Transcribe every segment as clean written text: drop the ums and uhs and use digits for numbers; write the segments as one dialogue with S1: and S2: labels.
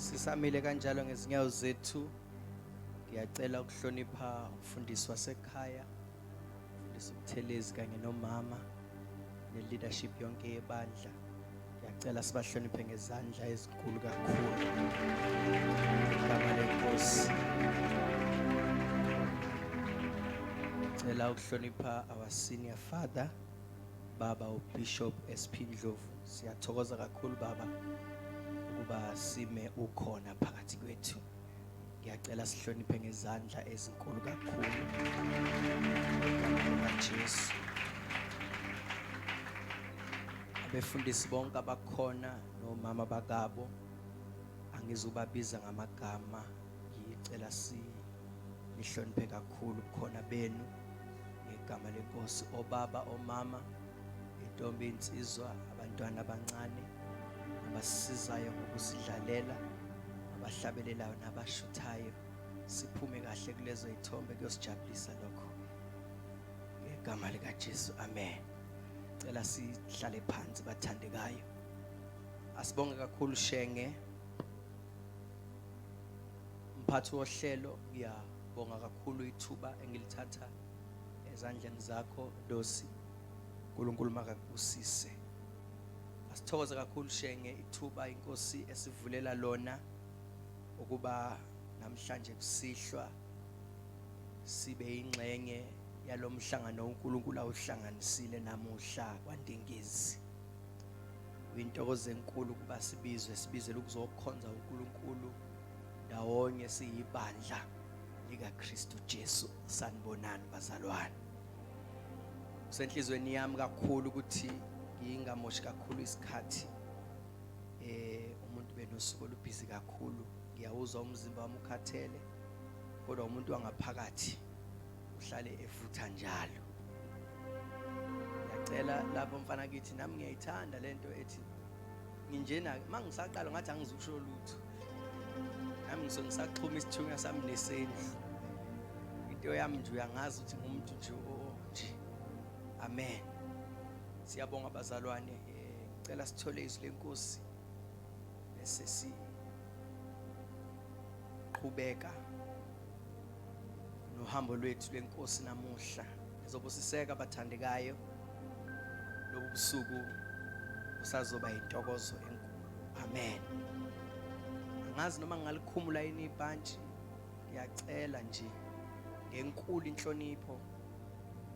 S1: Sisamile kanjalo ngezinyawo zethu. Ngiyacela ukuhlonipha umfundisi wasekhaya, umfundisi uButhelezi kanye nomama ne-leadership yonke yebandla. Ngiyacela sibahloniphe ngezandla ezinkulu kakhulu. Igama leNkosi. Ngicela ukuhlonipha our senior father, Baba uBishop SP Ndlovu. Siyathokoza kakhulu baba ukuba sime ukhona phakathi kwethu. Ngiyacela sihloniphe ngezandla ezinkulu kakhulu. Igama likaJesu. Abefundisi bonke abakhona nomama bakabo angizubabiza ngamagama. Ngicela nihloniphe kakhulu khona benu ngegama leNkosi. Obaba, omama, intombi, insizwa, abantwana abancane abasisizayo ngokusidlalela, abahlabelelayo nabashuthayo, siphume kahle kulezo izithombe kuyosijabulisa lokho ngegama likaJesu. Amen. Cela sihlale phansi bathandekayo. Asibonge kakhulu Shenge, mphathi wohlelo. Ngiyabonga kakhulu ithuba engilithatha ezandleni zakho Ndosi. uNkulunkulu makakubusise. Asithokoze kakhulu Shenge ithuba iNkosi esivulela lona ukuba namhlanje kusihlwa sibe ingxenye yalomhlangano uNkulunkulu awuhlanganisile namuhla kwaNdengezi. Uyintokozo enkulu ukuba sibizele ukuzokhonza uNkulunkulu ndawonye siyibandla likaKristu Jesu. Sanibonani bazalwane. Kusenhlizweni yami kakhulu ukuthi ngingamoshi kakhulu isikhathi. Umuntu benosuku olubhizi kakhulu. Ngiyawuzwa umzimba wami ukhathele, kodwa umuntu wangaphakathi uhlale evutha njalo. Ngiyacela lapho mfana kithi nami ngiyayithanda lento ethi nginjena mangisaqala ngathi angizukusho lutho. Nami ngisaxhuma isithunywa sami nesendlu. Into yami nje uyangazi ukuthi ngumuntu nje nje. Amen. Siyabonga bazalwane. Ngicela sithole izwi leNkosi bese siqhubeka nohambo lwethu leNkosi namuhla. Ngizobusiseka abathandekayo. Lobu busuku usazoba intokozo enkulu. Amen. Angazi noma ngalikhumula yini ibhantshi. Ngiyacela nje ngenkulu inhlonipho.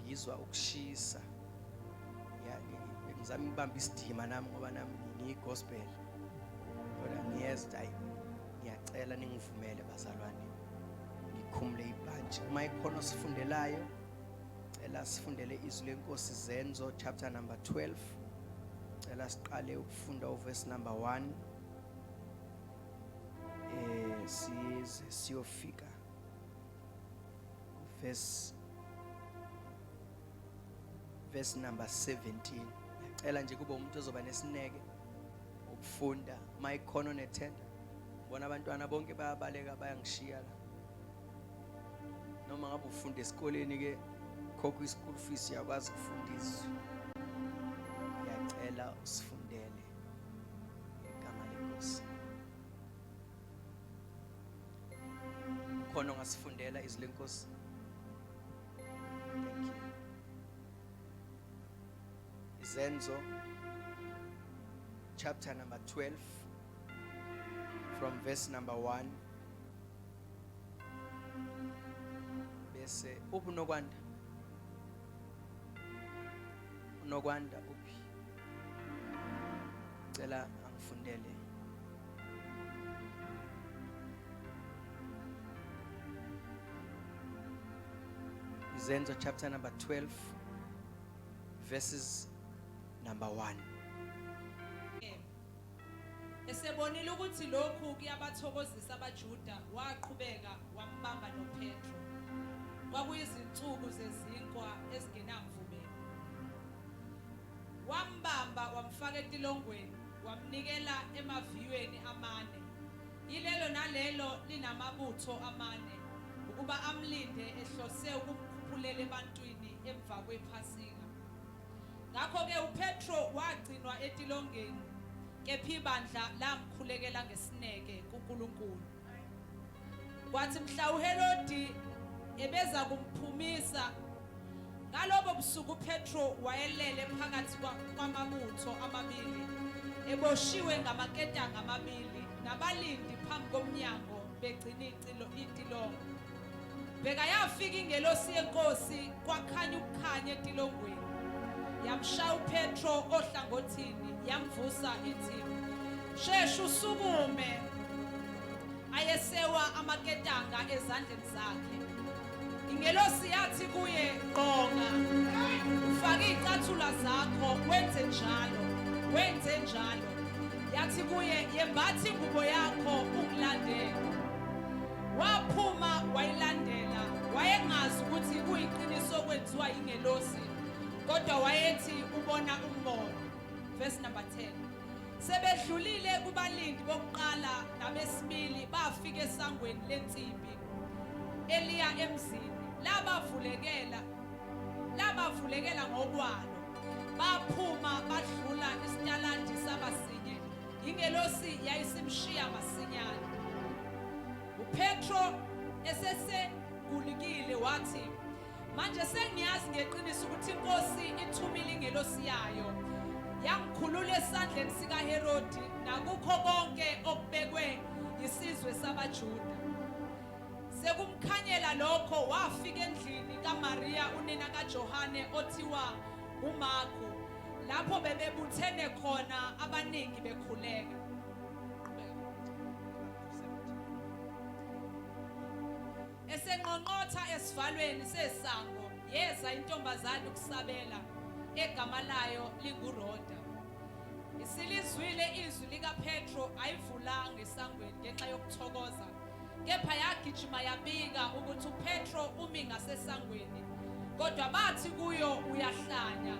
S1: Ngizwa ukushisa. Ngizama ukubamba isidima nami ngoba nami ngiyigospel. Kodwa ngiyezwa ngiyacela ningivumele bazalwane. Ngikhumule ibhantshi. Uma ikhona sifundelayo, cela sifundele izwi leNkosi Zenzo chapter number 12. Cela siqale ukufunda uverse number 1. Siyofika verse number 17. Ngicela nje kube umuntu ozoba nesineke ukufunda. Uma ikhona onethenda, bona abantwana bonke bayabaleka bayangishiya la. Noma ngabe ufunda esikoleni ke khokho ischool fees yakwazi ukufundisa. Ngiyacela usifundele igama leNkosi. Khona ongasifundela izwi leNkosi. Thank you. Zenzo chapter number 12 from verse number 1. Bese unokwanda uphi? Cela angifundele. Zenzo chapter number 12 verses number 1.
S2: Esebonile ukuthi lokhu kuyabathokozisa abaJuda, waqhubeka wambamba noPetro. Kwakuyizinsuku zezinkwa ezingenamvubelo. Wambamba wamfaka etilongweni, wamnikela emaviyweni amane. Yilelo nalelo linamabutho amane ukuba amlinde ehlose ukumkhuphulela ebantwini emva kwePhasika. Ngakho ke uPetro wagcinwa etilongeni, kepha ibandla lamkhulekela ngesineke kuNkulunkulu. kaNkulunkulu. Kwathi mhla uHerodi ebeza kumphumisa ngalobo busuku uPetro wayelele phakathi kwamabutho amabili eboshiwe ngamaketanga amabili nabalindi phambi komnyango begcina itilongo. Bheka yafika ingelosi yenkosi kwakhanya ukukhanya etilongweni yamshaya uPetro ohlangothini yamvusa ithi, "Shesha usukume." Ayesewa amaketanga ezandleni zakhe. Ingelosi yathi kuye, "Qonga, ufake icathula zakho, wenze njalo." Wenze njalo. Yathi kuye, "Yembatha ingubo yakho ungilandele." Waphuma wayilandela. Wayengazi ukuthi kuyiqiniso kwenziwa ingelosi, kodwa wayethi ubona umbono. Verse number 10. Sebedlulile kubalindi bokuqala nabesibili bafika esangweni lensimbi eliya emzini. Labavulekela ngokwalo. Baphuma badlula isitaladi sabasinye. Ingelosi yayisimshiya masinyane. uPetro esesegulikile wathi, "Manje sengiyazi ngeqiniso ukuthi inkosi ithumile ingelosi yayo yangikhulula esandleni sikaHerodi nakukho konke okubekwe yisizwe sabaJuda." Sekumkhanyela lokho wafika endlini kaMaria unina kaJohane othiwa uMarku, lapho bebebuthene khona abaningi bekhuleka. Esenqonqotha esivalweni sesango yeza intombazane ukusabela egama layo linguRoda. Isilizwile izwi likaPetro ayivulanga esangweni ngenxa yokuthokoza, kepha yagijima yabika ukuthi uPetro umi ngasesangweni. Kodwa bathi kuyo, "Uyahlanya."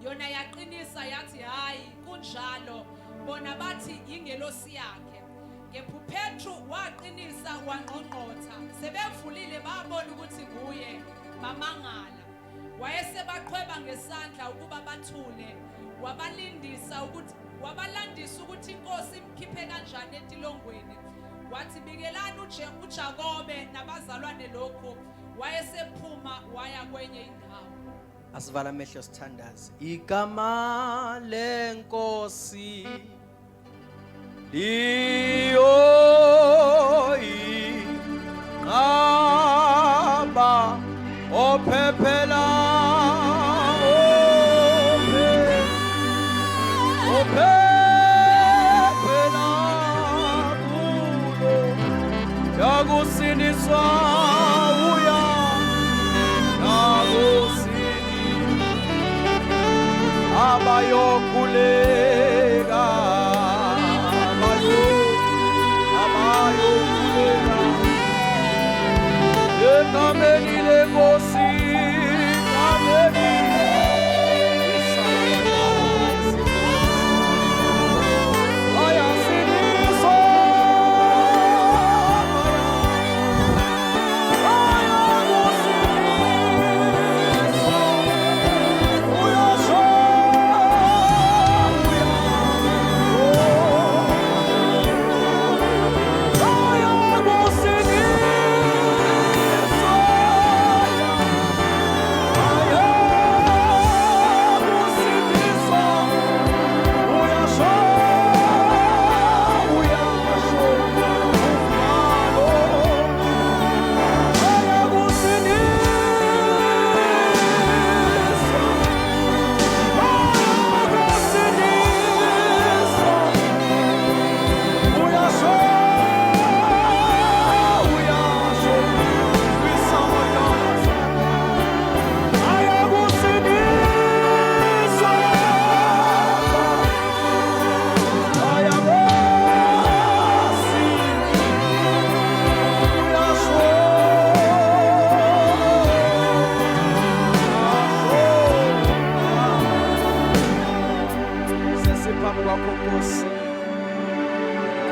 S2: Yona yaqinisa yathi, "Hayi, kunjalo." Bona bathi ingelosi yakhe. Kepha uPetro waqinisa wangqongqotha. Sebevulile babona ukuthi nguye, bamangala. Wayesebaqhweba ngesandla ukuba bathule. Wabalandisa ukuthi inkosi imkhiphe kanjani etilongweni. Wathi, "Bikelani uJakobe nabazalwane lokhu." Wayesephuma waya kwenye indawo.
S1: Asivala amehlo sithandaze. Igama lenkosi liyoyiqaba ophephela ophephela kulo yakusindiswa uya yakusini abayokhuleka abayokhuleka egameni lenkosi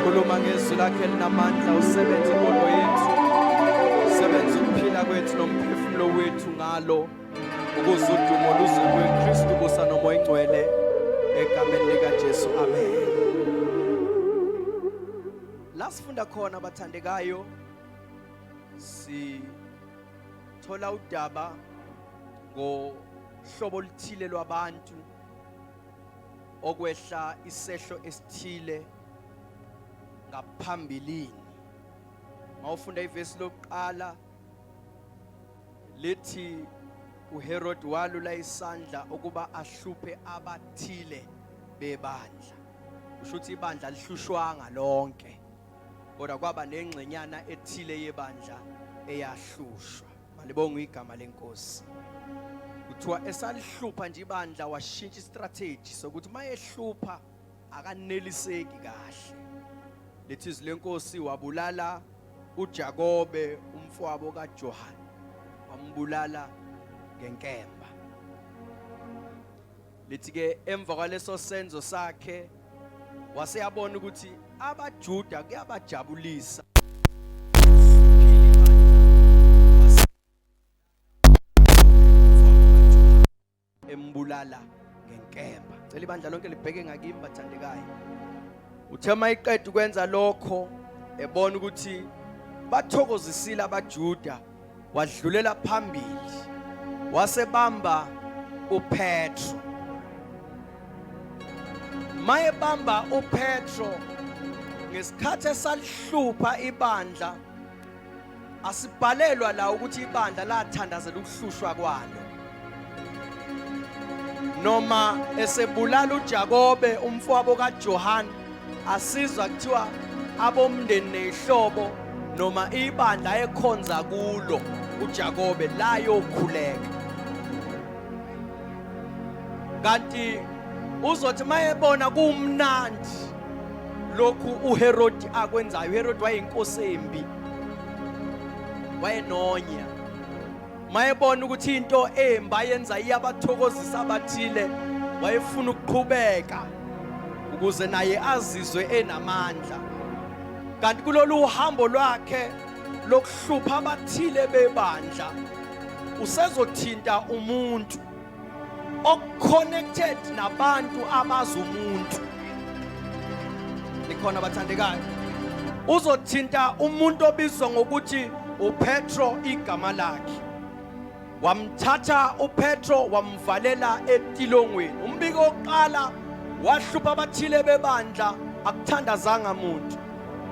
S1: khuluma ngezwi lakhe linamandla usebenze impilo yethu usebenze ukuphila kwethu nomphefumulo wethu ngalo ukuze udumo luze kuKristu kusa nomoya ingcwele egameni likaJesu amen. la sifunda khona abathandekayo sithola udaba ngohlobo oluthile lwabantu okwehla isehlo esithile ngaphambilini. Mawufunda ivesi lokuqala lithi uHerod walula isandla ukuba ahluphe abathile bebandla. Kusho ukuthi ibandla lihlushwanga lonke, kodwa kwaba nengxenyana ethile yebandla eyahlushwa. Malibonga igama lenkosi. Kuthiwa esalihlupha nje ibandla washintsha istrategy sokuthi mayehlupha akaneliseki kahle. Lethi izwi lenkosi wabulala uJakobe umfowabo kaJohane, wambulala ngenkemba. Lithi ke emva kwaleso senzo sakhe waseyabona ukuthi abaJuda kuyabajabulisa embulala ngenkemba. Cela ibandla lonke libheke ngakimi bathandekayo. Uthe mayiqeda ukwenza lokho ebona ukuthi bathokozisile abaJuda, wadlulela phambili wasebamba uPetro. Mayebamba uPetro ngesikhathi esalihlupha ibandla, asibhalelwa la ukuthi ibandla lathandazela ukuhlushwa kwalo. Noma esebulala uJakobe umfowabo kaJohane, asizwa kuthiwa abomndeni nehlobo noma ibandla ekhonza kulo uJakobe la yokhuleka. Kanti uzothi mayebona kumnandi lokhu uHerod akwenzayo. uHerod wayinkosi embi, wayenonya. Mayebona ukuthi into embi ayenza iyabathokozisa abathile, wayefuna ukuqhubeka ukuze naye azizwe enamandla. Kanti kulolu uhambo lwakhe lokuhlupha abathile bebandla, usezothinta umuntu oconnected nabantu abazi umuntu. Nikhona bathandekayo, uzothinta umuntu obizwa ngokuthi uPetro igama lakhe. Wamthatha uPetro wamvalela etilongweni. Umbiko oqala wahlupha abathile bebandla, akuthandazanga umuntu.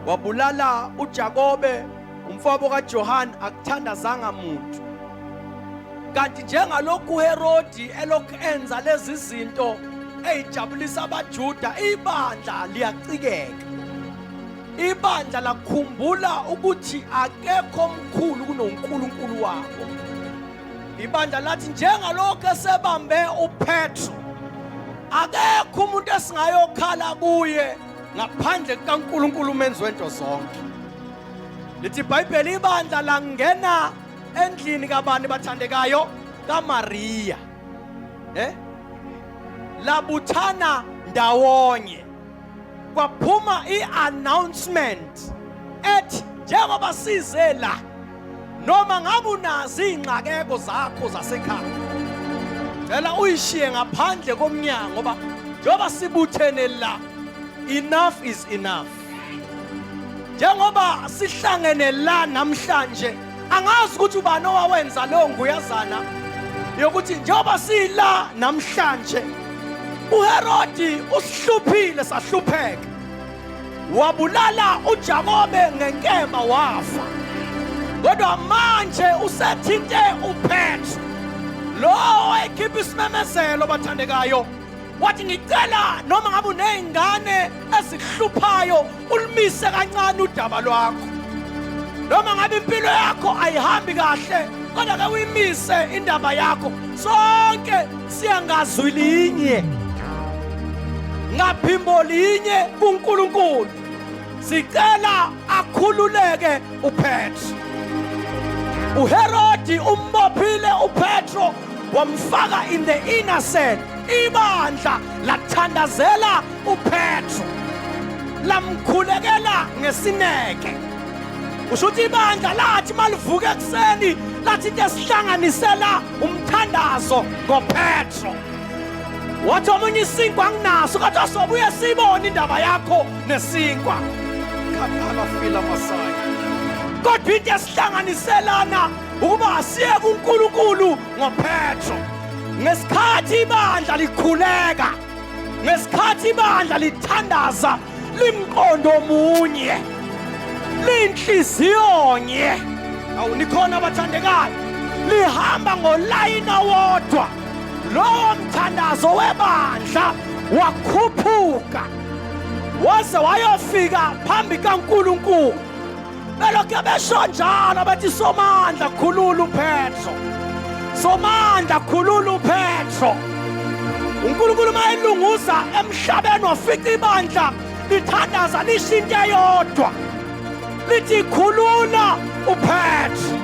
S1: Wabulala uJakobe umfowabo kaJohane, akuthandazanga umuntu. Kanti njengalokhu uHerodi elokhu enza lezi zinto ezijabulisa abaJuda, ibandla liyacikeka. Ibandla lakhumbula ukuthi akekho omkhulu kunoNkulunkulu wabo. Ibandla lathi njengalokhu esebambe uPetro, akekho umuntu esingayokhala kuye ngaphandle kaNkulunkulu umenzi wento zonke. Lithi iBhayibheli ibandla langena endlini kabani bathandekayo? KaMariya. Labuthana ndawonye. Kwaphuma i-announcement ethi njengoba size la, noma ngabe unazi ingxakeko zakho zasekhaya, cela uyishiye ngaphandle komnyango, ngoba njengoba sibuthene la, enough is enough. Njengoba sihlangene la namhlanje, angazi ukuthi ubani owawenza leyo nguyazana yokuthi njengoba sila namhlanje uHerodi usihluphile sahlupheka, wabulala uJakobe ngenkemba wafa. Kodwa manje usethinte uPetro, lo wayekhipha isimemezelo bathandekayo, wathi ngicela noma ngabe unezingane ezikuhluphayo ulimise kancane udaba lwakho. Noma ngabe impilo yakho ayihambi kahle, kodwa ke uyimise indaba yakho. Sonke siyangazwi linye, ngaphimbo linye kuNkulunkulu. Sicela akhululeke uPetro. uHerodi umbophile uPetro, wamfaka in the inner cell. Ibandla lathandazela uPetro, lamkhulekela ngesineke. Ushuthi ibandla lathi malivuka ekseni lathi into esihlanganisela umthandazo ngoPetro. Wathi omunye isinkwa anginaso, kodwa sobuye sibone indaba yakho nesinkwa. Akafila Masai. Kodwa into esihlanganiselana ukuba asiye kuNkulunkulu ngoPetro. Ngesikhathi ibandla likhuleka, ngesikhathi ibandla lithandaza, limqondo omunye, linhliziyo nye. Awunikhona abathandekayo, lihamba ngolayini owodwa. Lowo mthandazo webandla wakhuphuka waze wayofika phambi kaNkulunkulu. Belokhu besho njalo bathi somandla khulula uPetro, somandla khulula uPetro. uNkulunkulu mayelunguza emhlabeni wafica ibandla lithandaza lishinto eyodwa lithi khulula uPetro.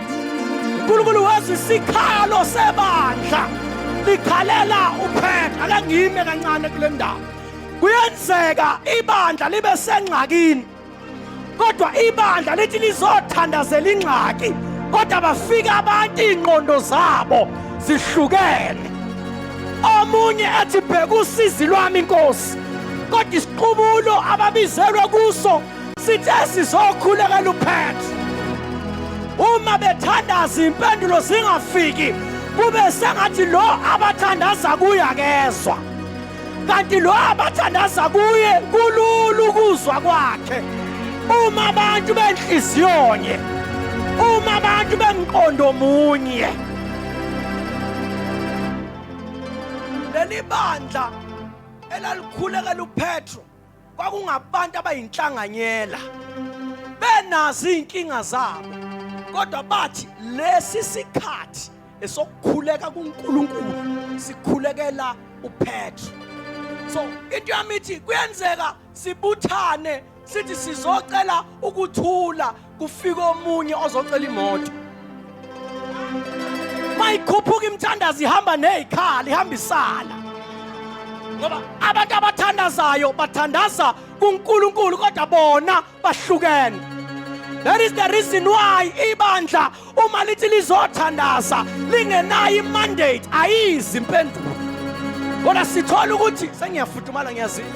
S1: uNkulunkulu wezwa isikhalo sebandla likhalela uPetro. Ake ngime kancane kule ndawo. Kuyenzeka ibandla libe sengxakini, kodwa ibandla lithi lizothandazela ingxaki, kodwa bafika abantu ingqondo zabo zihlukene. Omunye ethi bheka usizi lwami Nkosi, kodwa isiqubulo ababizelwe kuso sithe sizokhulekela uPetro. Uma bethandaza impendulo zingafiki, kube sengathi lo abathandaza kuye akezwa, kanti lo abathandaza kuye kulula ukuzwa kwakhe. Uma abantu benhliziyonye, uma abantu bemqondo omunye. Leli bandla elalikhulekela uPetro kwakungabantu abayinhlanganyela, benazi inkinga zabo, kodwa bathi lesi sikhathi esokukhuleka kuNkulunkulu sikhulekela uPetro. So into yamithi kuyenzeka sibuthane sithi sizocela ukuthula, kufika omunye ozocela imoto. Mayikhuphuka imthandazo ihamba nezikhala, ihamba isala. Ngoba abantu abathandazayo bathandaza kuNkulunkulu kodwa bona bahlukene. That is the reason why ibandla uma lithi lizothandaza lingenayo imandate ayizi impendulo. Kodwa sithola ukuthi sengiyafudumala ngiyazini.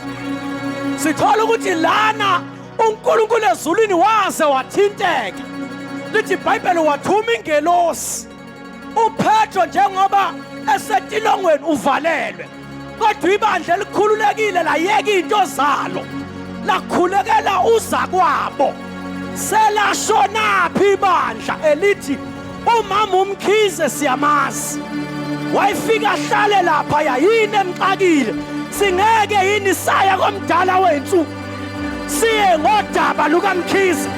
S1: Sithola ukuthi lana uNkulunkulu ezulwini waze wathinteka. Lithi iBhayibheli wathuma ingelosi. uPetro njengoba esetilongweni uvalelwe, kodwa ibandla elikhululekile layeka into zalo, lakhulekela uzakwabo. Selashonaphi ibandla elithi umama uMkhize siyamazi, wayefika hlale lapha yini emxakile, singeke yini saya komdala wethu siye ngodaba lukaMkhize,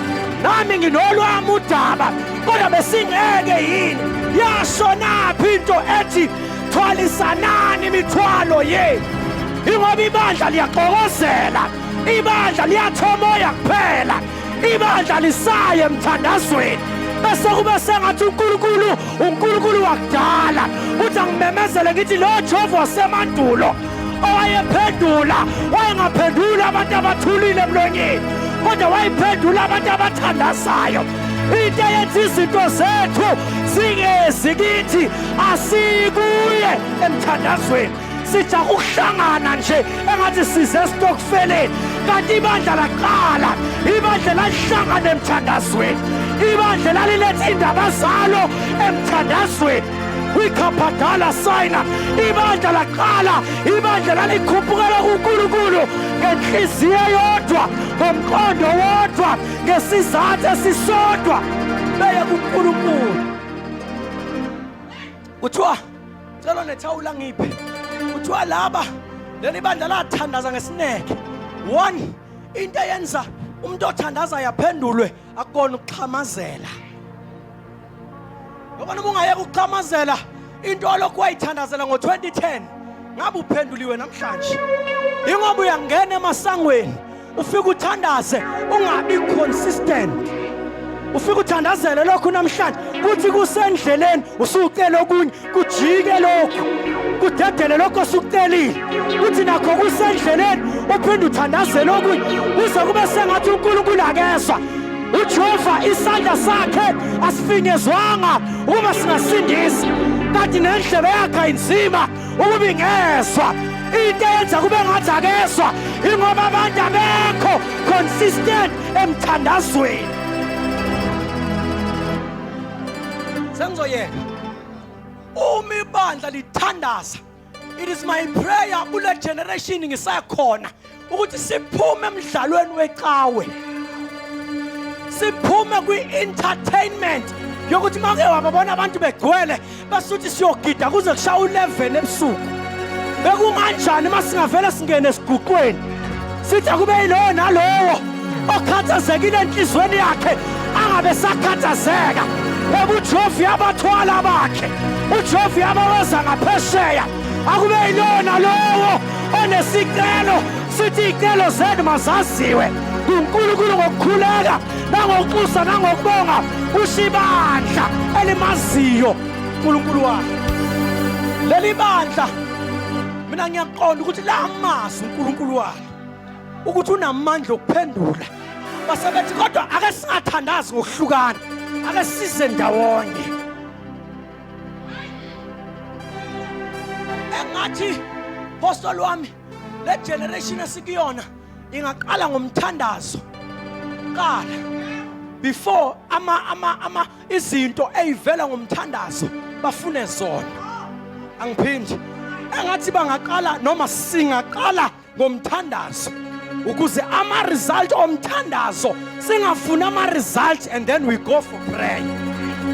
S1: nami nginolwami udaba, kodwa besingeke yini. Yashonaphi into ethi thwalisanani imithwalo yenu. Ingoba ibandla liyaxokozela, ibandla liyathomoya kuphela, ibandla lisaya emthandazweni. Bese kube sengathi uNkulunkulu wakudala uthi angimemezele ngithi lo Jehova wasemandulo owayephendula, wayengaphendula abantu abathulile emlonyeni, kodwa wayephendula abantu abathandazayo. Into eyenza izinto zethu zingezi kithi asikuye emthandazweni, sija ukuhlangana nje engathi size esitokfeleni, kanti ibandla laqala, ibandla lahlangana emthandazweni, ibandla laliletha indaba zalo emthandazweni. Wikhabhadala sayina, ibandla laqala, ibandla lalikhuphukela kuNkulunkulu ngenhliziyo eyodwa, ngomqondo wodwa, ngesizathu esisodwa, beye kuNkulunkulu. Kuthiwa cela nethawula ngiphe, kuthiwa laba leli bandla lathandaza ngesineke. One, into eyenza umuntu othandaza yaphendulwe akona ukuxhamazela. Ngoba noma ungayeka ukuxhamazela into olokhu wayithandazela ngo-2010, ngabe uphenduliwe namhlanje. Ingoba uyangena emasangweni ufika uthandaze ungabi consistent, ufika uthandazele lokhu namhlanje kuthi kusendleleni usucela okunye, kujike lokhu, kudedele lokho osukucelile, kuthi nakho kusendleleni uphinde uthandazele okunye, kuze kube sengathi uNkulunkulu akezwa. uJehova isandla sakhe asifinyezwanga ukuba singasindisi, kanti nendlebe yakhe inzima ukuba ingezwa.
S3: into eyenza kube ngathi akezwa ingoba abantu abekho consistent emthandazweni.
S1: Sengizoyeka. Uma ibandla lithandaza, it is my prayer kule generation ngisakhona ukuthi siphume emidlalweni wecawe. Siphume kwi-entertainment yokuthi make wababona abantu begcwele basuthi siyogida kuze kushaya u-11 ebusuku. Bekunganjani masingavele singene esiguqweni sithi akube yilowo nalowo okhathazekile enhlizweni yakhe angabe sakhathazeka. Ngoba uJovi abathwala bakhe, uJovi abaweza ngaphesheya, akube yilowo nalowo onesicelo sithi iy'celo zenu mazaziwe kuNkulunkulu ngokukhuleka nangokubusa nangokubonga ushibandla elimaziyo uNkulunkulu wakhe. Leli bandla mina ngiyaqonda ukuthi la mazi uNkulunkulu wakhe ukuthi unamandla okuphendula. Basebethi kodwa ake singathandazi ngokuhlukana, ake size ndawonye. Engathi apostoli wami le generation esikuyona ingaqala ngomthandazo. Qala before izinto ezivela ngomthandazo bafune zona. Angiphindi. Engathi bangaqala noma singaqala ngomthandazo ukuze ama result omthandazo singafuna ama result and then we go for prayer.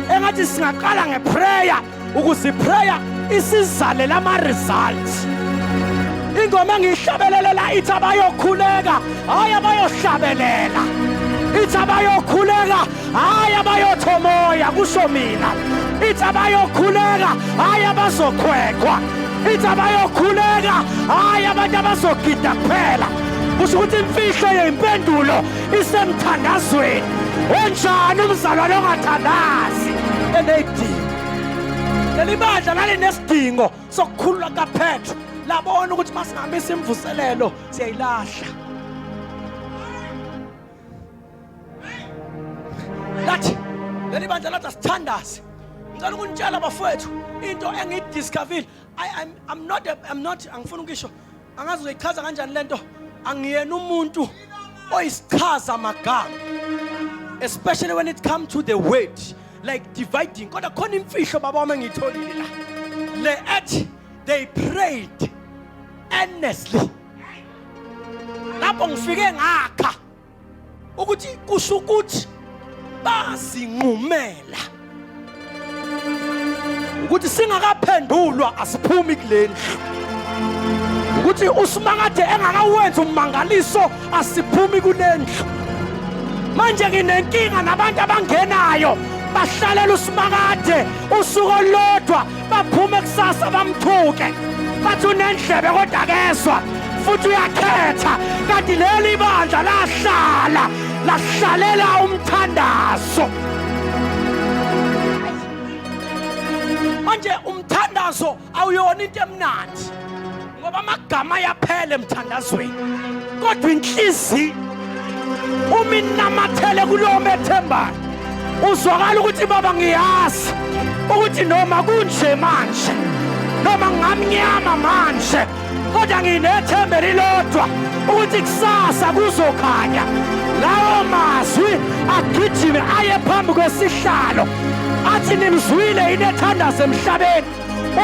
S1: Engathi singaqala ngeprayer ukuze prayer isizale lama results. Ingoma engihlabelelela ithi abayokhuleka hayi abayohlabelela, ithi abayokhuleka hayi abayothomoya kusho mina, ithi abayokhuleka hayi abazokhwekhwa, ithi abayokhuleka hayi abantu abazogida kuphela. Kusho ukuthi imfihlo yempendulo isemthandazweni. Onjani umzalwane ongathandazi enedingo? Leli bandla lalinesidingo sokukhululwa kaPetro. Labona ukuthi masingahambisa imvuselelo siyayilahla. Lathi leli bandla lathi asithandaze. Ngicela ukunitshela abafowethu into engiyidiscovered. I'm not angifuna ukisho angazi uyichaza kanjani lento. Angiyena umuntu oyisichaza amagama, especially when it comes to the word like dividing. Kodwa khona imfihlo baba wami engitholile la. Le ethi they prayed earnestly. Lapho ngifike ngakha ukuthi kusho ukuthi bazinqumela ukuthi singakaphendulwa asiphumi kulendlu, ukuthi uSimakade engakawenza umangaliso asiphumi kulendlu. Manje nginenkinga nabantu abangenayo bahlalela uSimakade usuku olodwa baphume kusasa bamthuke bathi unendlebe kodwa akezwa futhi uyakhetha. Kanti leli bandla lahlalela umthandazo. Manje umthandazo awuyona into emnandi ngoba amagama ayaphela emthandazweni, kodwa inhliziyo uma inamathele kulowo methembayo uzwakala ukuthi baba ngiyazi ukuthi noma kunje manje noma ngamnyama manje kodwa nginethemba elilodwa ukuthi kusasa kuzokhanya. Lawo mazwi agijime aye phambi kwesihlalo athi nimzwile inethandazo emhlabeni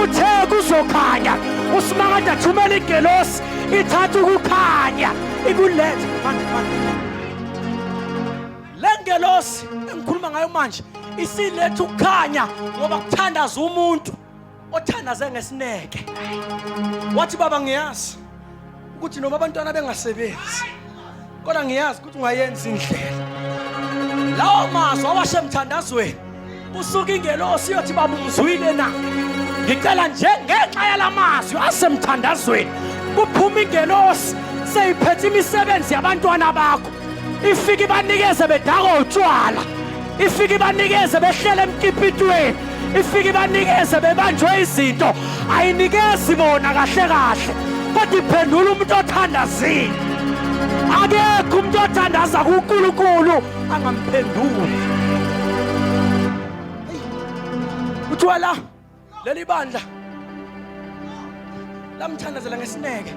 S1: uthe kuzokhanya. uSimakade athumela igelosi ithatha ukukhanya ikulethe lengelosi engikhuluma ngayo manje isilethe ukukhanya ngoba kuthandaza umuntu othandaze ngesineke. Wathi baba ngiyazi ukuthi noma abantwana bengasebenzi kodwa ngiyazi ukuthi ungayenza indlela. Lawo mazwi awashe emthandazweni usuka ingelosi yothi baba umzwile na. Ngicela nje ngenxa yalamazwi asemthandazweni kuphuma ingelosi seyiphethe imisebenzi yabantwana bakho. Ifike ibanikeze bedaka utshwala, ifike ibanikeze behlele emkipitweni, ifike ibanikeze bebanjwe izinto ayinikezi bona kahle kahle kodwa iphendula umuntu othandazile. Akekho umuntu othandaza kuNkulunkulu angamphenduli. Kuthiwa la leli bandla lamthandazela ngesineke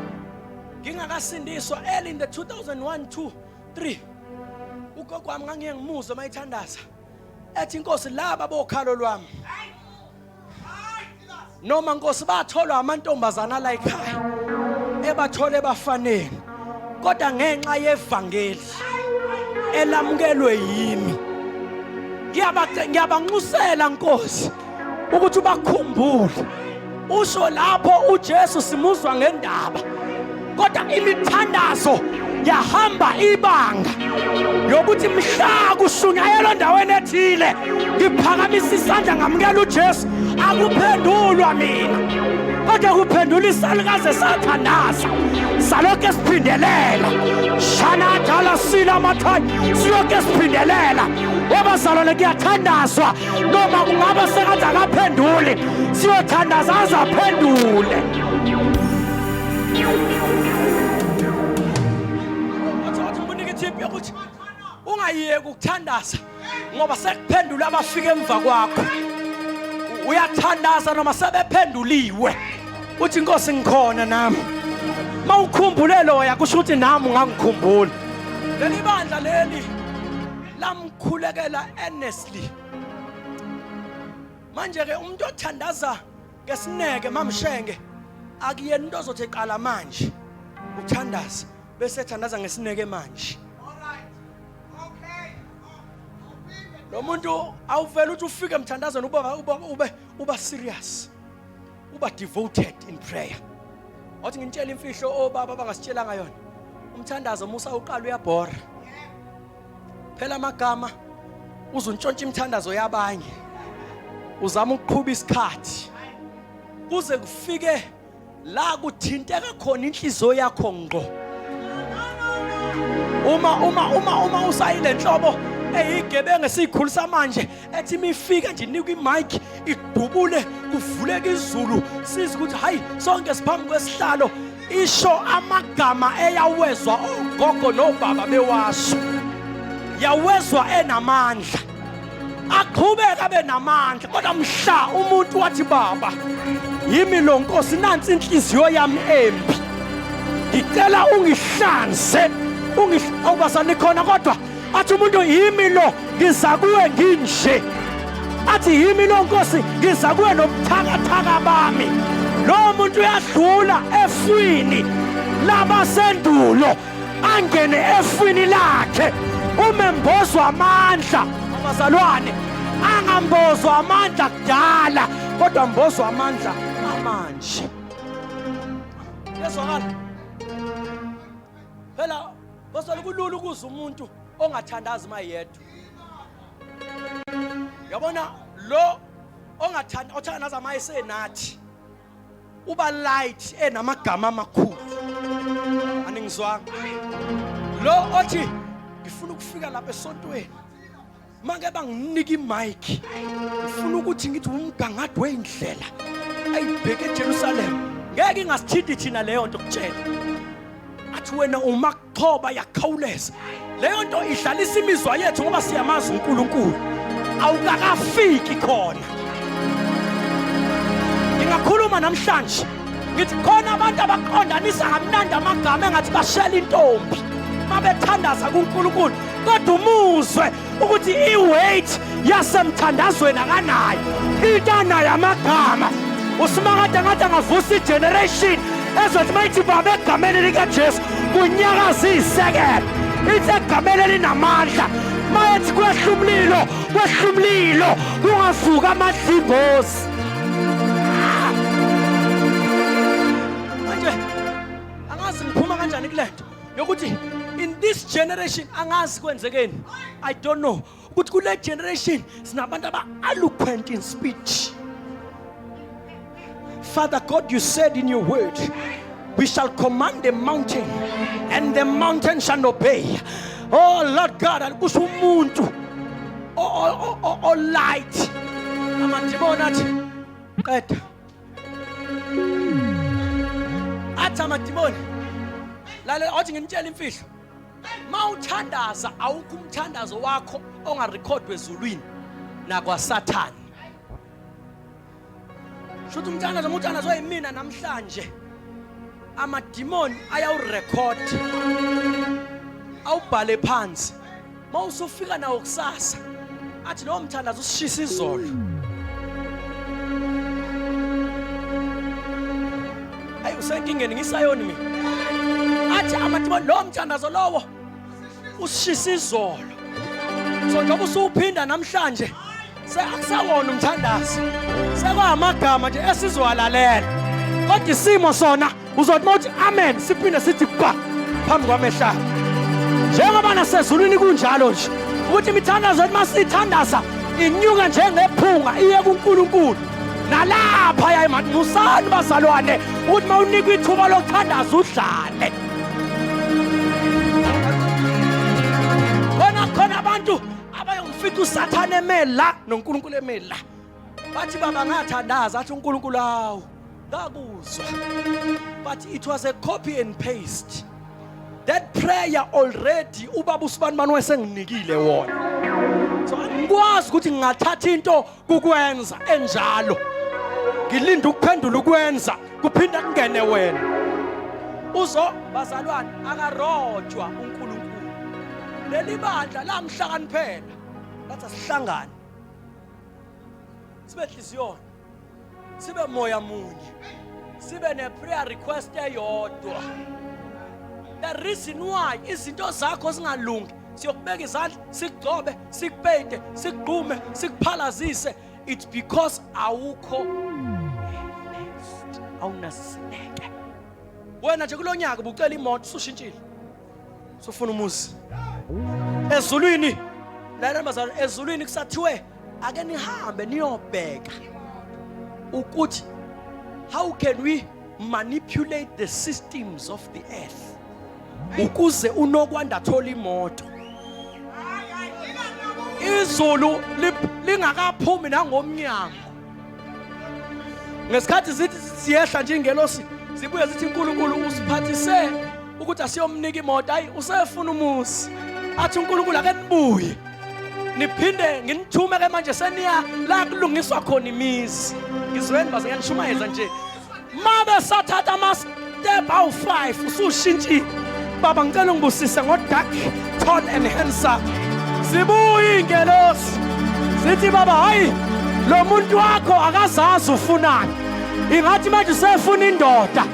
S1: ngingakasindiswa early in the 2001 2 3 ugogo wami ngangiye ngimuzwe mayithandaza ethi inkosi laba bokhalo lwami noma nkosi batholwa amantombazana la ekhaya ebathole bafanele kodwa ngenxa yevangeli elamukelwe yimi ngiyabanxusela nkosi ukuthi bakhumbule usho lapho uJesu simuzwa ngendaba kodwa imithandazo yahamba ibanga yokuthi mhla kushunyayelwa endaweni ethile ngiphakamisa isandla ngamukela uJesu akuphendulwa mina kodwa kuphendula isalukazi sathandaza salokho siphindelela shana dala sila mathai silokho siphindelela wabazalwane kuyathandazwa noma kungaba sengathi akaphenduli siyothandaza azaphendule ukuthi ungayiyeki ukuthandaza ngoba sekuphendula abafika emva kwakho uyathandaza noma sebephenduliwe uthi inkosi ngikhona nami mawukhumbule loya kusho ukuthi nami ungangikhumbula leli bandla leli lamkhulekela earnestly manje ke umuntu othandaza ngesineke mamshenge akuyena into ozothi eqala manje uthandaza bese ethandaza ngesineke manje lo muntu awuvela uthi ufike emthandazweni uba serious uba devoted in prayer wathi ngintshela imfihlo obaba bangasitshelanga yona umthandazo musa uqala uyabhora phela amagama uzuntshontsha imthandazo yabanye uzama ukuqhuba isikhathi kuze kufike la kuthinteka khona inhliziyo yakho ngqo uma usayile nhlobo eyigebengu esikhulisa manje ethi imifika nje inika imic idubule kuvuleka izulu siza ukuthi hayi sonke siphambi kwesihlalo isho amagama eyawezwa ogogo nobaba bewasho yawezwa enamandla aqhubeka benamandla kodwa mhla umuntu wathi baba yimi lo nkosi nansi inhliziyo yami embi ngicela ungihlanze awubasani khona kodwa athi umuntu yimi lo ngiza kuwe nginje athi yimi lo nkosi ngiza kuwe nobuthakathaka bami lo muntu uyadlula efwini labasendulo angene efwini lakhe umembozwa amandla abazalwane angambozwa amandla kudala kodwa mbozwa amandla amanje yezwakala phela bosolo kulula ukuza umuntu ongathandazi mayedwa yabona lo othandaza mayesenathi uba light enamagama amakhulu aningizwanga lo othi ngifuna ukufika lapha esontweni manje banginika imic ngifuna ukuthi ngithi umgangathi weindlela ayibheke eJerusalem ngeke ngasithinti thina leyo nto kutshela athi wena uma kuxhoba yakhawuleza leyo nto idlalisa imizwa yethu ngoba siyamazi uNkulunkulu awukakafiki khona ngingakhuluma namhlanje ngithi khona abantu abaqondanisa ngamnandi amagama engathi bashela intombi mabethandaza kuNkulunkulu kodwa umuzwe ukuthi iweight yasemthandazweni akanayo intana amagama usimakade ngathi angavusa igeneration ezothi mayithi baba egameni likaJesu kunyakaza isekelo ithi egameni linamandla mayethi kwehlumlilo kungavuka amadlimbozi manje angazi ngiphuma kanjani kulento yokuthi in this generation angazi kwenzekeni I don't know ukuthi kule generation sinabantu aba-eloquent in speech. Father God, you said in your word we shall command the mountain and the mountain shall obey. Oh Lord God, kusho umuntu o light amadimoni athi qeda athi amadimoni lale othi ngintshela imfihlo mawuthandaza awukho umthandazo wakho ongarekhodwe ezulwini nakwaSathane. Shuthi umthandazo oyimina namhlanje amadimoni ayawurecord awubhale phansi mawusufika nawo kusasa athi lo mthandazo usishisa izolo ayi usenkingeni ngisayoni mina athi amadimoni lo mthandazo lowo usishisa izolo so njengoba usuphinda namhlanje seakusawona umthandazo sekwamagama nje esizwalalela kodwa isimo sona uzothi mawuthi amen siphinde sithi ba phambi kwamehla njengoba nasezulwini kunjalo nje ukuthi imithandazo ethi masithandaza inyuka njengephunga iye kuNkulunkulu nalapha yayimathi musani bazalwane ukuthi mawunikwa ithuba lokuthandaza udlale khona abantu abayomfika uSathane emela noNkulunkulu emela bathi baba ngathandaza athi uNkulunkulu hawo ngakuzwa but it was a copy and paste that prayer already ubaba uSibani wayesenginikile wona so angikwazi ukuthi ngingathatha into kukwenza enjalo ngilinda ukuphendula ukwenza kuphinda kungene wena uzo bazalwane akarojwa uNkulunkulu leli bandla lamhlakaniphela lathi asihlangane sibe hliziyona sibe moya munye sibe ne prayer request eyodwa the reason why izinto zakho zingalungi siyokubeka izandla sikugcobe sikupeyide sikugqume sikuphalazise it's because awukho awunasineke wena nje kulonyaka ubucela imoto usushintshile sofuna umuzi ezulwini lana bazalwane ezulwini kusathiwe ake nihambe niyobheka ukuthi how can we manipulate the systems of the earth ukuze unokwanda thola imoto izulu lingakaphumi nangomnyango ngesikhathi zithi siyehla nje ingelosi zibuye zithi uNkulunkulu usiphathise ukuthi asiyomnika imoto hayi usefuna umuzi athi uNkulunkulu ake nibuye niphinde nginithume ke manje seniya la kulungiswa khona imizi ngizweni baze ngiyanishumayeza nje mabe sathatha ama step awu5 usushintshile baba ngicela ngibusise ngodark tall and handsome sibuye ingelosi sithi baba hayi lo muntu wakho akazazi ufunani ingathi manje usefuna indoda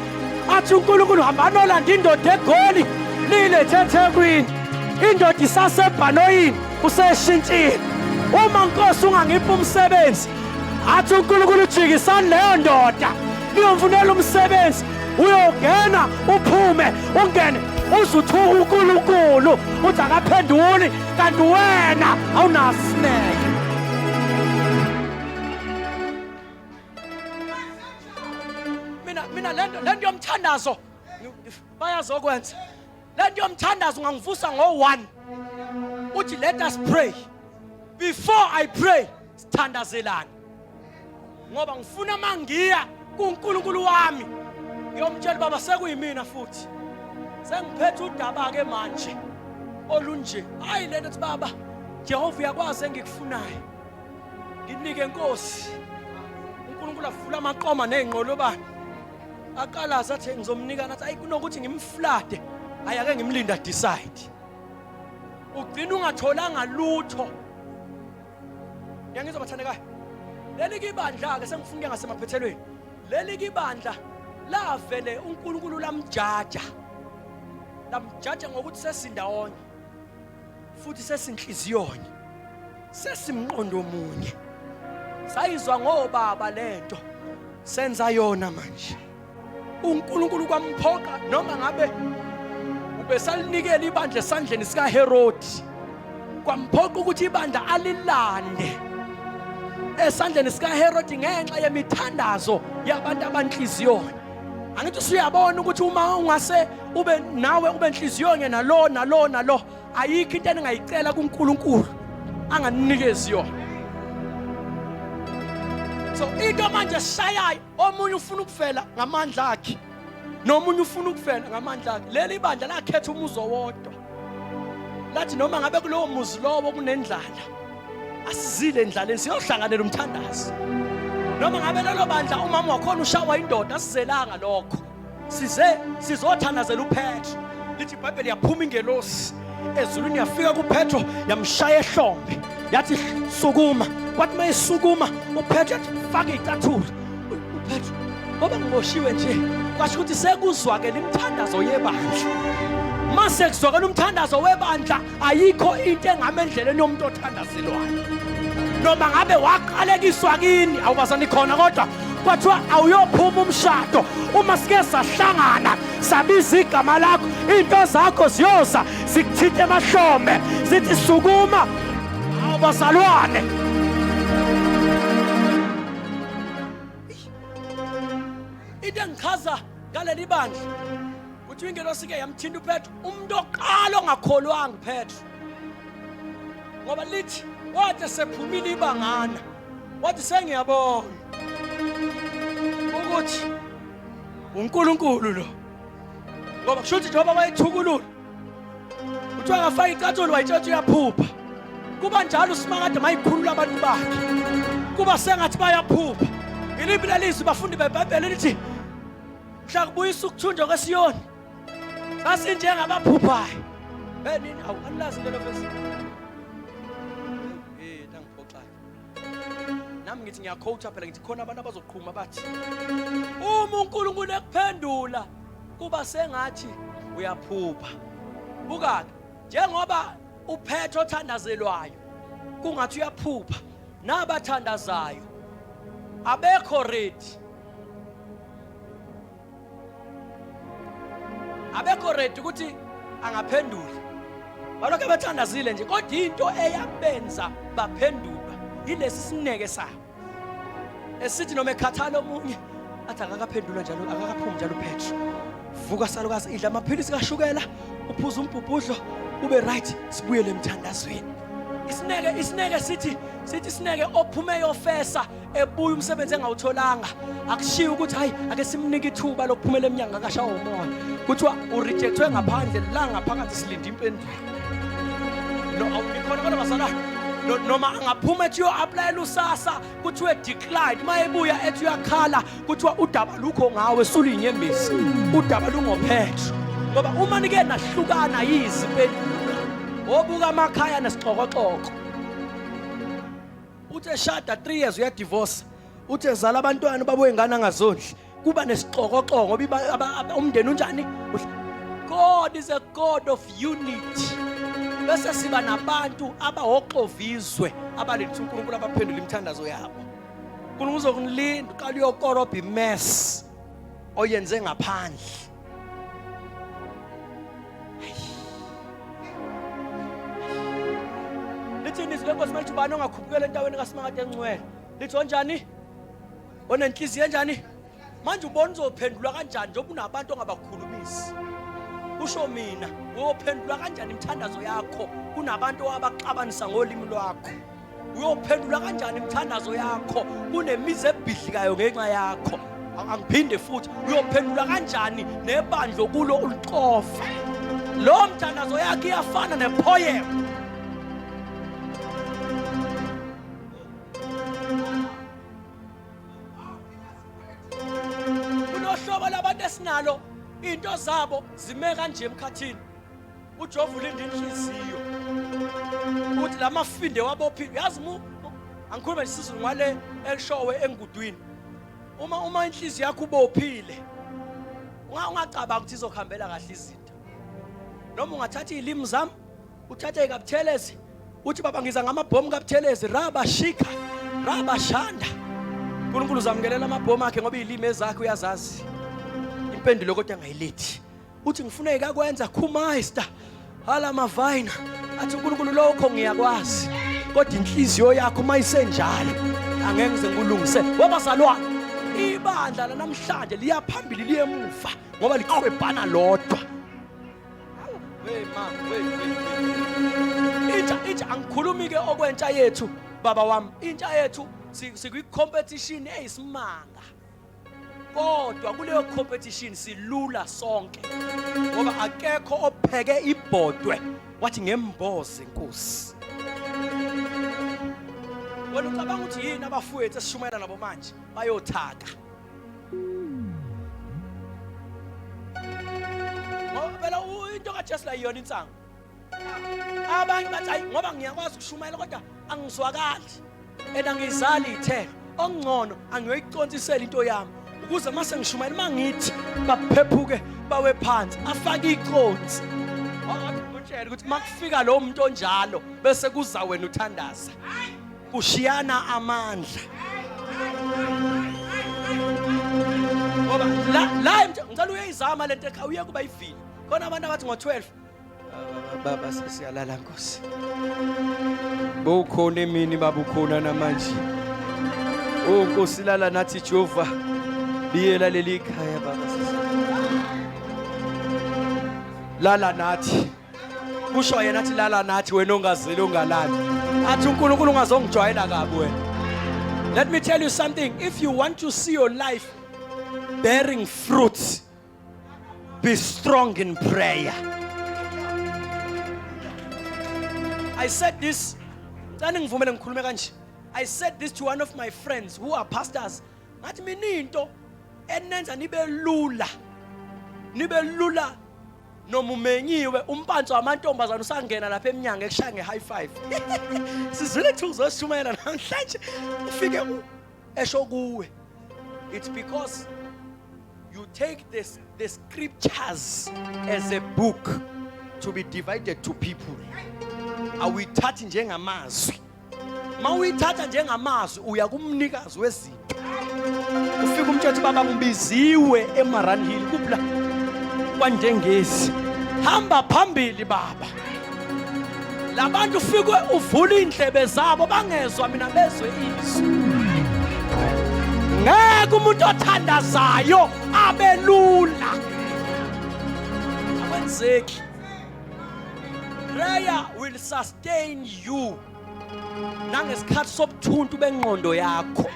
S1: athi uNkulunkulu hamba nolanda indoda eGoli lilethe eThekwini indoda isasebhanoyini useshintshile uma Nkosi ungangiphi umsebenzi athi uNkulunkulu ujikisana leyo ndoda niyomfunela umsebenzi uyogena uphume ungene uzuthuka uNkulunkulu uthi akaphenduli kanti wena awunasineke mina lento yomthandazo bayazokwenza lento yomthandazo ngangivusa ngo1 uthi let us pray before I pray sithandazelana ngoba ngifuna mangiya kuNkulunkulu wami ngiyomtshela baba sekuyimina futhi sengiphethe udaba ke manje olunje hayi lento ethi baba Jehova uyakwazi engikufunayo nginike Nkosi uNkulunkulu avula amaqoma nezingqolobane akalaza athi ngizomnika nathi ayi kunokuthi ngimflade ayake ngimlinda decide ugcina ungatholanga lutho ngiyangizwa bathandekayo leli kibandla ke sengifuna ngasemaphethelweni leli kibandla lavele uNkulunkulu lamjaja ngokuthi sesindawonye futhi sesinhliziyonye sesimqondo omunye sayizwa ngobaba lento senza yona manje uNkulunkulu kwamphoqa noma ngabe ubesalinikela ibandla esandleni sika Herod kwamphoqa ukuthi ibandla alilande esandleni sika Herod ngenxa yemithandazo yabantu abanhliziyonye angithi usuyabona ukuthi uma ungase ube nawe ube enhliziyonye nalo ayikho into engayicela kuNkulunkulu anganinikezi yona so into manje shayayo omunye ufuna ukuvela ngamandla akhe nomunye ufuna ukuvela ngamandla akhe leli bandla lakhetha umuzi owodwa lathi noma ngabe kulowo muzi lowo kunendlala asizile endlaleni siyohlanganela umthandazo noma ngabe lelo bandla umama wakhona ushawa indoda asizelanga lokho
S3: sizothandazela uPetro. Lithi iBhayibheli yaphuma ingelosi ezulwini yafika kuPetro yamshaya ehlombe yathi sukuma. Kwathi mayisukuma uPetro yathi faka icathulo. uPetro ngoba ngiboshiwe nje kwasho ukuthi sekuzwakela imithandazo yebandla. Mase kuzwakela umthandazo webandla ayikho into engame endleleni yomuntu othandazelwayo. Noma ngabe waqalekiswa kini awubazani khona kodwa kwathiwa awuyophuma umshado uma sike sahlangana sabiza igama lakho into zakho ziyoza zikuthinte emahlombe zithi sukuma awubazalwane. Into engichaza ngaleli bandla uthi ingelosi ke yamthinta uPetro umuntu oqala ongakholwanga uPetro ngoba lithi wathi sephumile ibangana wathi sengiyabona ukuthi uNkulunkulu lo ngoba kusho ukuthi njengoba wayethukulula uthi akafaka icathulo wayitshela uyaphupha. Kuba njalo uSimakade mayikhulula abantu bakhe kuba sengathi bayaphupha. Iliphi lelizwi bafundi beBhayibheli lithi mhla kubuyisa ukuthunjwa kweSiyoni sasinjengabaphuphayo. Nini awulazi lelo verse? Nami ngithi ngiyaquote phela ngithi khona abantu abazoqhuma bathi uma uNkulunkulu ekuphendula kuba sengathi uyaphupha. Buka njengoba uPetro othandazelwayo kungathi uyaphupha nabathandazayo abekho ready. Abekho ready ukuthi angaphendula. Balokho abathandazile nje kodwa into eyabenza baphendula yilesi sineke sabo esithi noma ekhathala omunye athi akakaphendula njalo akakaphumi njalo uPetro. Vuka salukazi idla amaphilisi kashukela uphuza umbhubhudlo ube right sibuyele emthandazweni. Isineke sithi isineke ophume yofesa ebuya umsebenzi engawutholanga akushiya ukuthi hayi ake simnike ithuba lokuphumela eminyanga kashawa umoya kuthiwa urejectwe ngaphandle la ngaphakathi silinde impendulo. No awukhona kodwa basala noma angaphuma ethi uyo-applyela usasa kuthiwe declined mayebuya ethi uyakhala kuthiwa udaba lukho ngawe sulinyembezi udaba lungoPetro ngoba uma nike nahlukana yizimpendulo obuka amakhaya nesixokoxoko uthe shada 3 years uyadivorce uthe zala abantwana babuye ingane angazondli kuba nesixokoxoko ngoba umndeni unjani. God is a God of unity. Bese siba nabantu abahoxovizwe abalethi uNkulunkulu abaphendula imithandazo yabo. uNkulunkulu uzokunilinda uqala uyokorobha imess oyenze ngaphandle. Lithi nizwe lenkosi mayithi ubani ongakhuphukela endaweni kaSimakade engcwele. Lithi onjani? Onenhliziyo enjani? Manje ubona uzophendulwa kanjani njengoba unabantu ongabakhulumisi. Usho mina uyophendula kanjani imithandazo yakho kunabantu abaxabanisa ngolimi lwakho? Uyophendula kanjani imithandazo yakho kunemizi ebhidlikayo ngenxa yakho? Angiphinde futhi uyophendula kanjani nebandlo kulo uliqofa? Lo mthandazo yakhe iyafana nepoem. Kunohlobo labantu esinalo into zabo zime kanje emkhathini. uJehova ulinda inhliziyo uthi lamafinde wabophile yazi angikhuluma isizulu ngale elishowe engudwini uma inhliziyo yakho ubophile ungacabanga ukuthi izokhambela kahle izinto noma ungathatha izilimi zami uthathe kaButhelezi uthi baba ngiza ngamabhomu kaButhelezi raba shika raba shanda uNkulunkulu uzamngelela amabhomu akhe ngoba izilimi ezakhe uyazazi impendulo kodwa ngayilethi uthi ngifuna ekakwenza khumaster hala mavina athi uNkulunkulu lokho ngiyakwazi kodwa inhliziyo yakho mayisenjalo angeke ngize ngikulungise wabazalwane ibandla lanamhlanje liyaphambili liyemuva ngoba liqhwebhana lodwa intsha angikhulumi ke okwentsha yethu baba wami intsha yethu sikwi-competition eyisimanga kodwa kuleyo competition silula sonke ngoba akekho opheke ibhodwe wathi ngemboze inkosi. Wena ucabanga ukuthi yini abafowethu esishumayela nabo manje bayothaka just like yona insango. Abanye bathi hayi ngoba ngiyakwazi ukushumayela kodwa angizwakali and angizali ithele. Ongcono angiyoyicontsisela into yami ukuze mase ngishumayela mangithi baphephuke bawe phansi afake iconsi. Ngutshela ukuthi makufika lo muntu onjalo bese kuza wena uthandaza. Kushiyana amandla. Ngoba la ngicela uyayizama lento ekhaya uye kuba yivile. Khona abantu abathi ngo12 baba sesiyalala Nkosi. Bowukhona emini baba ukhona namanje. Oh Nkosi lala nathi Jehova. Biyela leli khaya baba sisi. Lala nathi. Kusho yena athi lala nathi wena ongazeli ongalali. Athi uNkulunkulu ungazongijwayela kabi wena. Let me tell you something. If you want to see your life bearing fruit, be strong in prayer. I said this. I said this to one of my friends who are pastors. Ngathi mina into enenza nibe lula nomumenyiwe umpantsho wamantombazana usangena lapha eminyango ekushaya nge-high five. Sizwile thuzo eshumayela namhlanje ufike esho kuwe. It's because you take the scriptures as a book to be divided to people. Awuyithathi njengamazwi. Mawuyithatha njengamazwi uya kumnikazi wezinto. Ufika umthetho baba ngibiziwe eMaran Hill kupla kwanjengezi. Hamba phambili baba. Labantu ufike uvula indlebe zabo bangezwa mina bezwe izwi. Ngeke umuntu othandazayo abelula. Akwenzeki. Prayer will sustain you. Nangesikhathi sobuthuntu bengqondo yakho.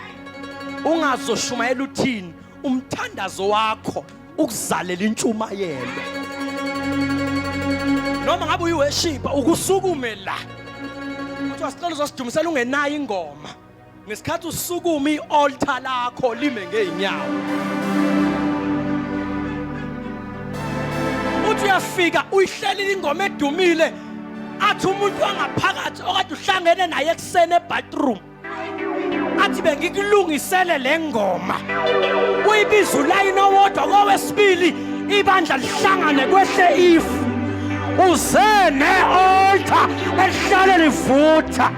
S3: Ungazoshumayela uthini umthandazo wakho ukuzalela intshumayelo. Noma ngabe uyiworshipa ukusukume la. Kuthiwa sicela uzosidumisela ungenayo ingoma. Ngesikhathi usukuma ialtar lakho lime ngeenyawo. Uthi uyafika uyihlelela ingoma edumile athi umuntu wangaphakathi okade uhlangene naye eksene ebathroom. Athi bengikulungisele le ngoma. Uyibiza ulayini owodwa kowesibili ibandla lihlangane kwehle ifu. Uze ne-altar elihlale livutha.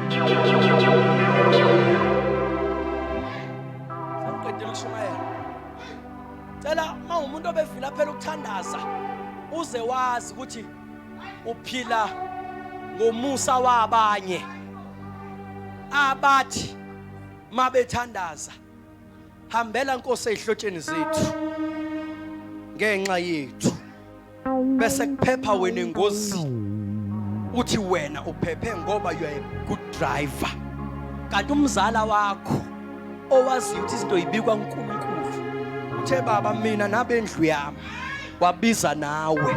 S3: Sangiqedile ukushumayela. Cela mawumuntu obevila phela ukuthandaza uze wazi ukuthi uphila ngomusa wabanye abathi mabethandaza hambela Nkosi ezihlotsheni zethu ngenxa yethu bese kuphepha wena engozini uthi wena uphephe ngoba you are a good driver kanti umzala wakho owazi ukuthi izinto yibikwa uNkulunkulu uthe baba mina nabendlu yami wabiza nawe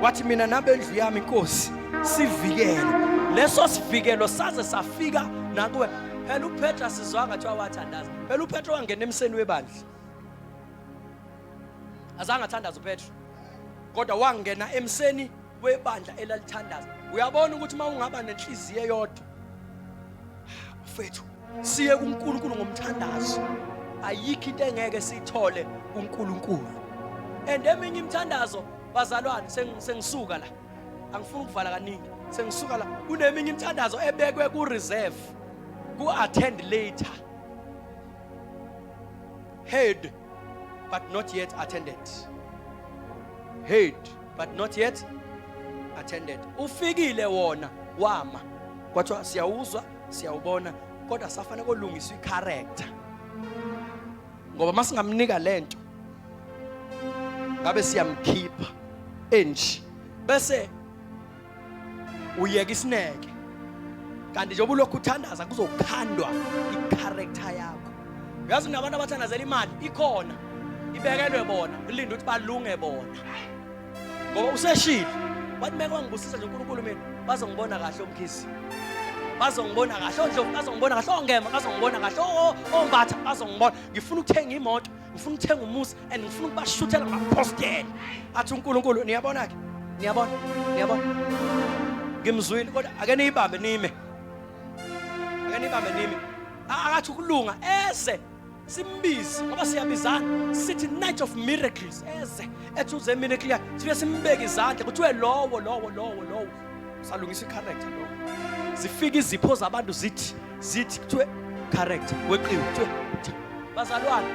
S3: wathi mina nabendlu yami Nkosi sivikele leso sivikelo saze safika nakuwe. Phela uPetro sizwanga kuthiwa wathandaza. Phela uPetro wangena emseni webandla. Azange athandaza uPetro. Kodwa wangena emseni webandla elalithandaza. Uyabona ukuthi mawungaba nenhliziyo eyodwa. Mfethu, siye kuNkulunkulu ngomthandazo. Ayikho into engeke sithole kuNkulunkulu. And eminye imithandazo bazalwane sengisuka la. Angifuni ukuvala kaningi. Sengisuka la. Kuneminye imithandazo ebekwe ku reserve. Go attend later. Heard but not yet attended. Heard but not yet attended. Ufikile wona wama. Kwathiwa siyawuzwa, siyawubona, kodwa safanele kolungiswa icharacter. Ngoba masingamnika lento ngabe siyamkhipha enje. Bese uyeka isineke. Kanti njengoba ulokhu uthandaza kuzokhandwa icharacter yakho. Uyazi kunabantu abathandazela imali ikhona ibekelwe bona kulinda ukuthi balunge bona. Ngoba useshile wathi meke wangibusisa nje uNkulunkulu mina bazongibona kahle omkhisi. Bazongibona kahle ondlovu bazongibona kahle ongema bazongibona kahle ombatha bazongibona. Ngifuna ukuthenga imoto, ngifuna ukuthenga umuzi and ngifuna ukubashuthela ngapostela. Athi uNkulunkulu niyabona ke Niyabona? Ngimzwile kodwa ake niyibambe nime. Akathi ukulunga eze simbizi ngoba siyabizana sithi night of miracles eze ethuze miracle yakhe sibe simbeke izandla kuthiwe lowo salungisa i-character lo zifika izipho zabantu zithi kuthiwe character weqiwe kuthiwe bazalwane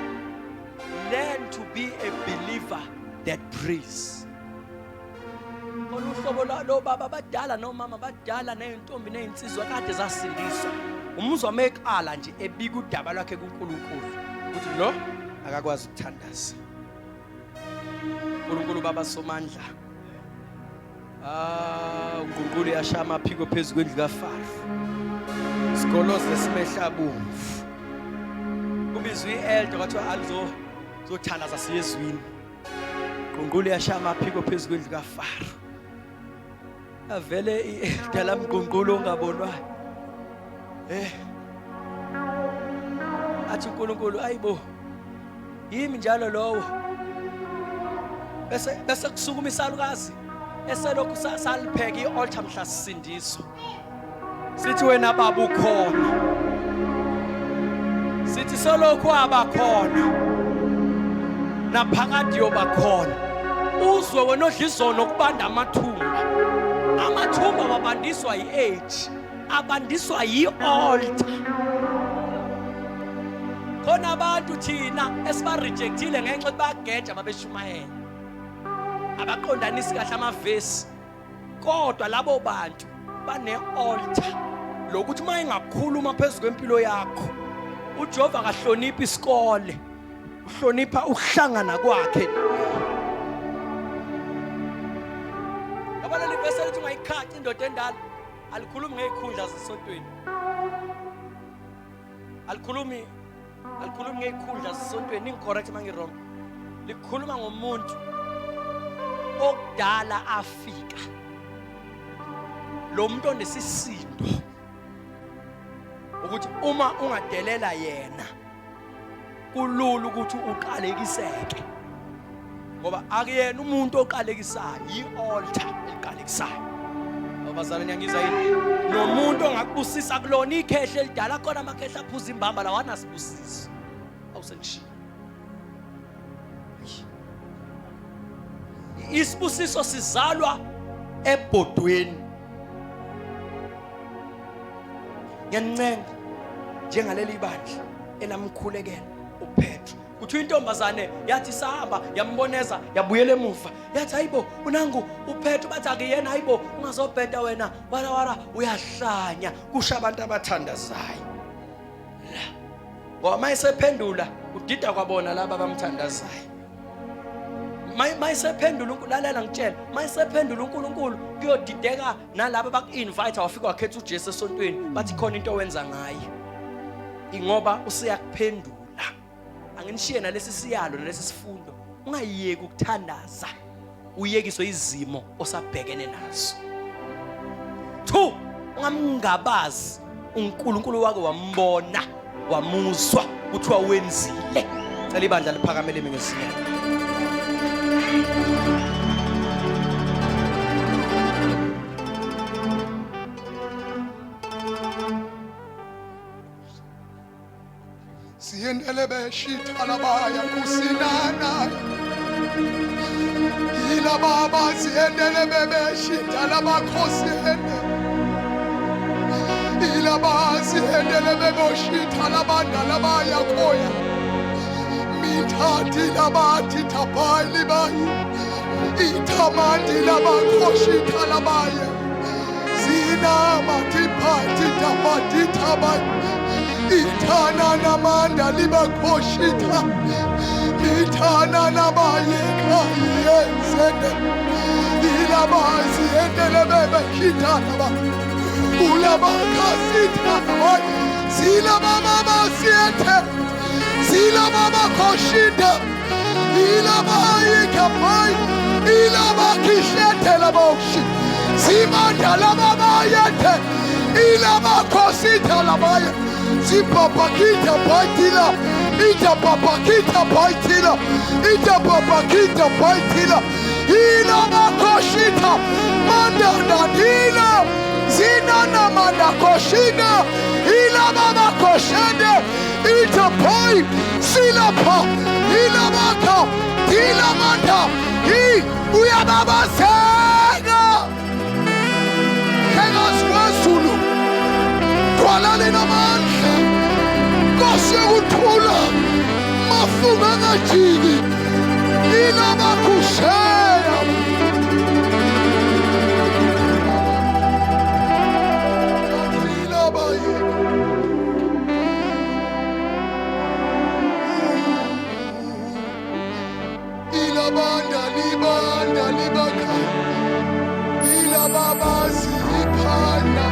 S3: learn to be a believer that prays. Uhlobo lo baba abadala nomama abadala nezintombi nezinsizwa kade zasindiswa umuzwa mekala nje ebika udaba lwakhe kuNkulunkulu ukuthi lo akakwazi ukuthandaza. uNkulunkulu baba somandla uNkulunkulu yashaya amaphiko phezulu kwendlu kaFaro sigoloze simehlabomvu kubizwe ielder kwathiwa alizothandaza siyezwini. uNkulunkulu yashaya amaphiko phezulu kwendlu kaFaro avele ielder lamNkulunkulu ongabonwayo athi uNkulunkulu ayibo yimi njalo lowo bese kusukuma isalukazi eselokhu salipheka i-altar mhla sisindiswa sithi wena baba ukhona sithi selokhu abakhona naphakade yobakhona uzwe wena odla izono kubanda amathumba wabandiswa yi-age abandiswa yi-altar. Khona abantu thina esiba-rejectile ngenxa bageja babeshumayela abaqondanisi kahle amavesi kodwa labo bantu bane-altar lokuthi uma engakhuluma phezu kwempilo yakho uJehova akahloniphi isikole uhlonipha ukuhlangana kwakhe. Yabona le vesi elithi ungayikhathi indoda endala alikhulumi ngeikhundla zesontweni alikhulumi ngeikhundla zesontweni incorrect mangirong likhuluma ngomuntu okudala afika lo muntu onesisindo ukuthi uma ungadelela yena kulula ukuthi uqalekiseke ngoba akuyena umuntu oqalekisayo i-altar eqalekisayo. Abazalwane ngiyizwa yini nomuntu ongakubusisa kulona ikhehle elidala khona amakhehle aphuza imbamba la wanasibusiso awusengishiya isibusiso sizalwa ebhodweni. Ngiyancenga njengaleli bandla elamkhulekela uPetro kuthiwa intombazane yathi sahamba yamboneza yabuyela emuva yathi hayibo unangu uPetro bathi akuyena hayibo ungazobheda wena wala uyahlanya kusha abantu abathandazayo la ngoba mayisephendula udida kwabona laba abamthandazayo mayisephendula unkulalela ngitshela mayisephendula uNkulunkulu kuyodideka nalabo abaku-invite wafika wakhetha uJesu esontweni bathi khona into owenza ngayo ingoba usiyakuphendula. Anginishiye nalesi siyalo nalesi sifundo ungayiyeki ukuthandaza uyekiswe izimo osabhekene nazo. 2 ungamngabazi uNkulunkulu wake wambona wamuzwa kuthiwa wenzile. Cela ibandla liphakamele ngesinye.
S4: Siyendelebe shitalabaya kusinana ila baba siyendelebe shitalaba khosene ila baba siyendelebe shitalaba ndalabaya koya mithati labati tapali bayi itamandi labakhoshi talabaya zina matipati tapati tabayi Itana namanda libakoshita Itana nabayeka yesende Ilabazi endelebebe kitanaba Ulabakasita Sila mama siete Sila mama koshita Ilabayeka pai Ilabakishete laboshi Simanda lababa yete Ilabakosita labaya Zipapakita paitila, ita papakita paitila, ita papakita paitila, ila makoshita mandandadila zinana mandakoshina ila mamakoshende itapoi silapa ila maka ila manda I uyababasega kengaswesulu twalale namandla Nkosi yokuthula mafunga ngajiki ila makusheya ila baye ila banda libaka ila babazi iphanda